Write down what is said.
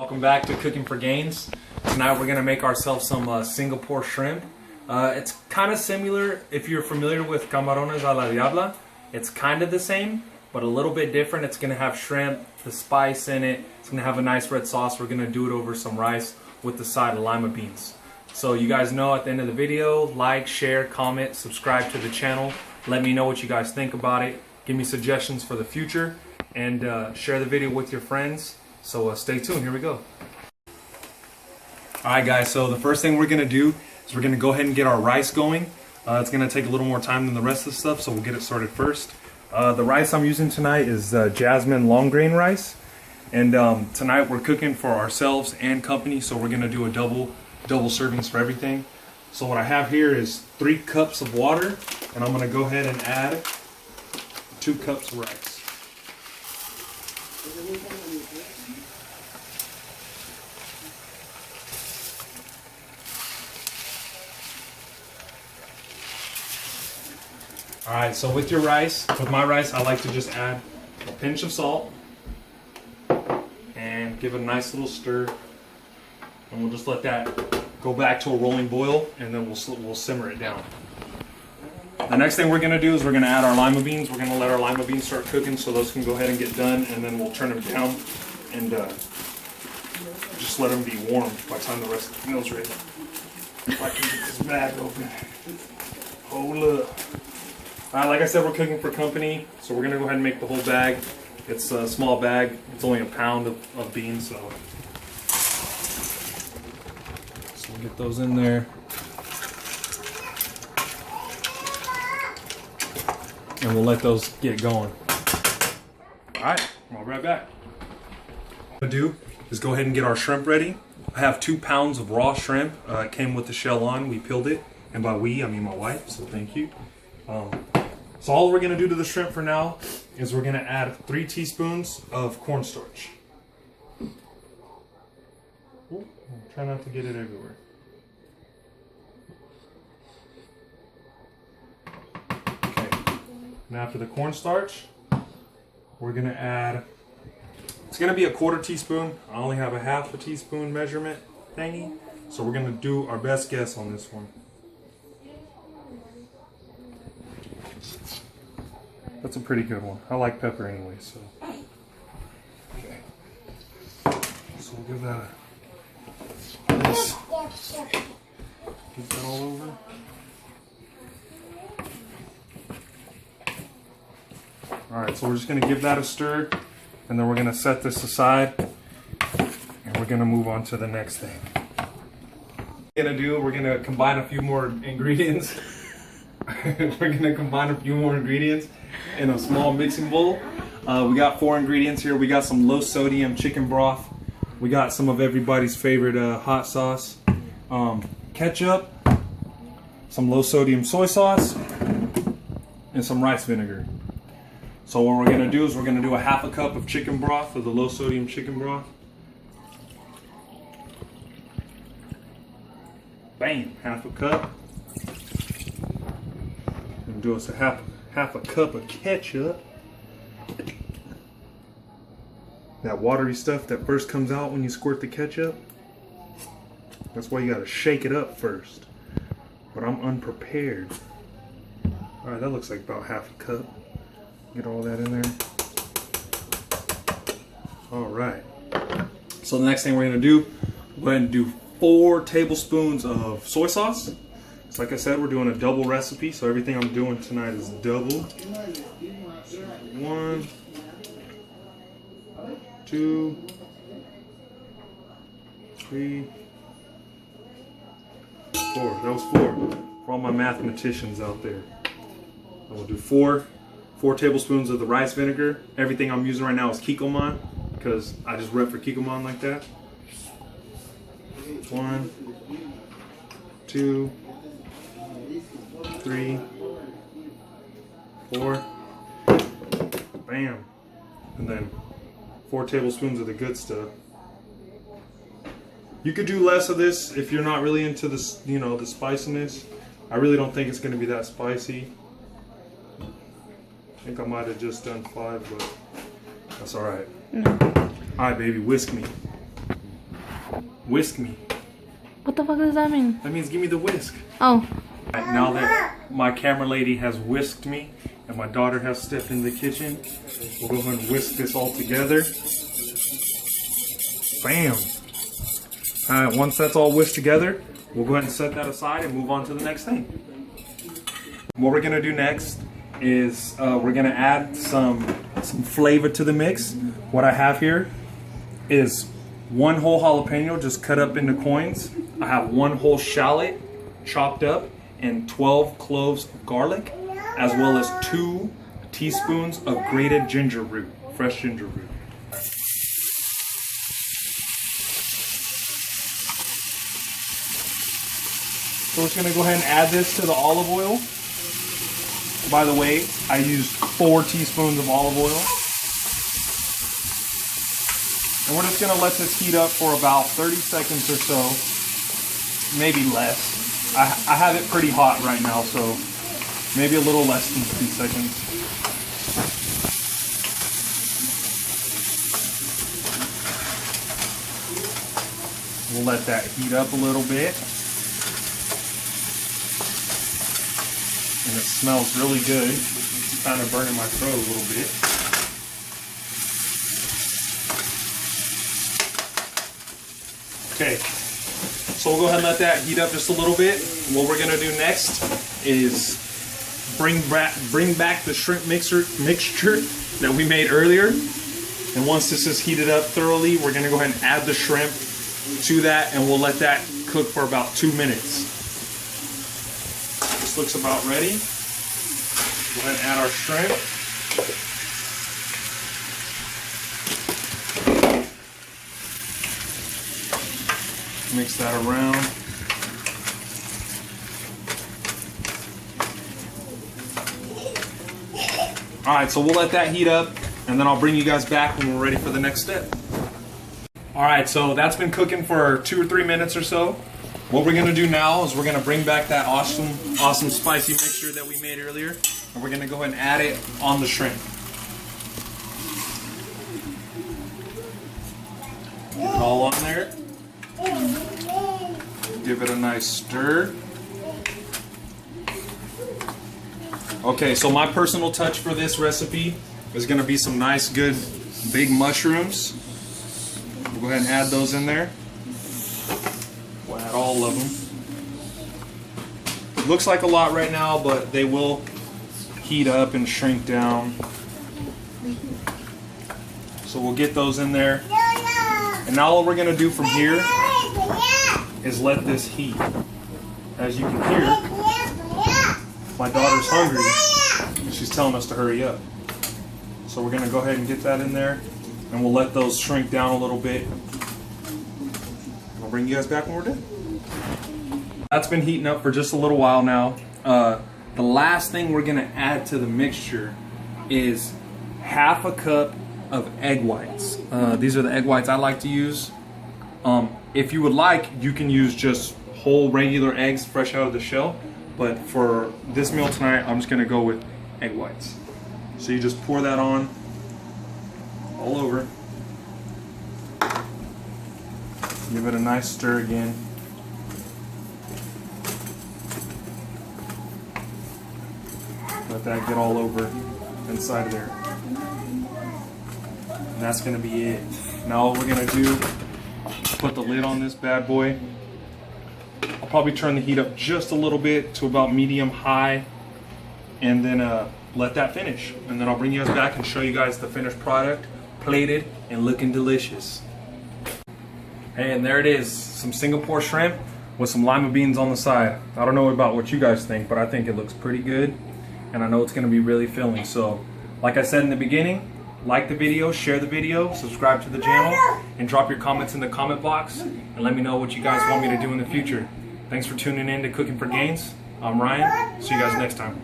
Welcome back to Cooking for Gainz. Tonight we're going to make ourselves some Singapore shrimp. It's kind of similar if you're familiar with camarones a la diabla. It's kind of the same, but a little bit different. It's going to have shrimp, the spice in it. It's going to have a nice red sauce. We're going to do it over some rice with the side of lima beans. So you guys know at the end of the video, like, share, comment, subscribe to the channel. Let me know what you guys think about it. Give me suggestions for the future, and share the video with your friends. So stay tuned, here we go. Alright guys, so the first thing we're going to do is we're going to go ahead and get our rice going. It's going to take a little more time than the rest of the stuff, so we'll get it started first. The rice I'm using tonight is jasmine long grain rice. And tonight we're cooking for ourselves and company, so we're going to do a double servings for everything. So what I have here is 3 cups of water, and I'm going to go ahead and add 2 cups of rice. Alright, so with my rice, I like to just add a pinch of salt and give it a nice little stir. And we'll just let that go back to a rolling boil, and then we'll simmer it down. The next thing we're going to do is we're going to add our lima beans. We're going to let our lima beans start cooking so those can go ahead and get done, and then we'll turn them down and just let them be warm by the time the rest of the meal's ready. If I can get this bag open. Hold up. Like I said, we're cooking for company, so we're going to go ahead and make the whole bag. It's a small bag. It's only a pound of beans, so we'll get those in there. And we'll let those get going. Alright, I'll be right back. What I'm going to do is go ahead and get our shrimp ready. I have 2 pounds of raw shrimp. It came with the shell on. We peeled it. And by we, I mean my wife, so thank you. So all we're going to do to the shrimp for now is we're going to add 3 teaspoons of cornstarch. Ooh, try not to get it everywhere. Okay, and after the cornstarch, we're going to add, it's going to be a 1/4 teaspoon. I only have a 1/2 teaspoon measurement thingy, so we're going to do our best guess on this one. That's a pretty good one. I like pepper anyway, so. Okay. So we'll give that a this. Get that all over. Alright, so we're just going to give that a stir, and then we're going to set this aside, and we're going to move on to the next thing. We're going to combine a few more ingredients. We're going to combine a few more ingredients in a small mixing bowl. We got 4 ingredients here. We got some low sodium chicken broth. We got some of everybody's favorite hot sauce, ketchup, some low sodium soy sauce, and some rice vinegar. So what we're going to do is we're going to do a 1/2 cup of chicken broth, of the low sodium chicken broth. Bam, 1/2 cup. And do us a half a cup of ketchup. That watery stuff that first comes out when you squirt the ketchup. That's why you gotta shake it up first. But I'm unprepared. Alright, that looks like about 1/2 cup. Get all that in there. Alright. So the next thing we're gonna do, go ahead and do 4 tablespoons of soy sauce. So like I said, we're doing a double recipe, so everything I'm doing tonight is double. 1, 2, 3, 4. That was 4 for all my mathematicians out there. I will do 4 tablespoons of the rice vinegar. Everything I'm using right now is Kikkoman, because I just rep for Kikkoman like that. 1, 2, 3, 4, bam, and then 4 tablespoons of the good stuff. You could do less of this if you're not really into this, you know, the spiciness. I really don't think it's going to be that spicy. I think I might have just done 5, but that's all right. All right, baby, whisk me. whisk me. What the fuck does that mean? That means give me the whisk. Oh. Right, now that my camera lady has whisked me and my daughter has stepped in the kitchen, we'll go ahead and whisk this all together. Bam! Alright, once that's all whisked together, we'll go ahead and set that aside and move on to the next thing. What we're gonna do next is we're gonna add some flavor to the mix. What I have here is 1 whole jalapeno just cut up into coins. I have 1 whole shallot chopped up and 12 cloves of garlic, as well as 2 teaspoons of grated ginger root, fresh ginger root. So we're just gonna go ahead and add this to the olive oil. By the way, I used 4 teaspoons of olive oil. And we're just gonna let this heat up for about 30 seconds or so, maybe less. I have it pretty hot right now, so maybe a little less than 2 seconds. We'll let that heat up a little bit. And it smells really good. It's kind of burning my throat a little bit. Okay, so we'll go ahead and let that heat up just a little bit. What we're gonna do next is bring back the shrimp mixture that we made earlier. And once this is heated up thoroughly, we're gonna go ahead and add the shrimp to that, and we'll let that cook for about 2 minutes. This looks about ready. Go ahead and add our shrimp. Mix that around. Alright, so we'll let that heat up, and then I'll bring you guys back when we're ready for the next step. Alright, so that's been cooking for 2 or 3 minutes or so. What we're going to do now is we're going to bring back that awesome spicy mixture that we made earlier, and we're going to go ahead and add it on the shrimp. Get it all on there. Give it a nice stir. Okay, so my personal touch for this recipe is going to be some nice, good, big mushrooms. We'll go ahead and add those in there. We'll add all of them. It looks like a lot right now, but they will heat up and shrink down. So we'll get those in there. And now all we're going to do from here is let this heat. As you can hear, my daughter's hungry and she's telling us to hurry up. So we're going to go ahead and get that in there, and we'll let those shrink down a little bit. I'll bring you guys back when we're done. That's been heating up for just a little while now. The last thing we're going to add to the mixture is 1/2 cup of egg whites. These are the egg whites I like to use. If you would like, you can use just whole regular eggs fresh out of the shell, but for this meal tonight, I'm just gonna go with egg whites. So you just pour that on all over. Give it a nice stir again. Let that get all over inside of there. And that's gonna be it. Now what we're gonna do, put the lid on this bad boy. I'll probably turn the heat up just a little bit to about medium high, and then let that finish. And then I'll bring you guys back and show you guys the finished product, plated and looking delicious. Hey, and there it is, some Singapore shrimp with some lima beans on the side. I don't know about what you guys think, but I think it looks pretty good, and I know it's gonna be really filling. So, like I said in the beginning, like the video, share the video, subscribe to the channel, and drop your comments in the comment box, and let me know what you guys want me to do in the future. Thanks for tuning in to Cooking for Gainz. I'm Ryan. See you guys next time.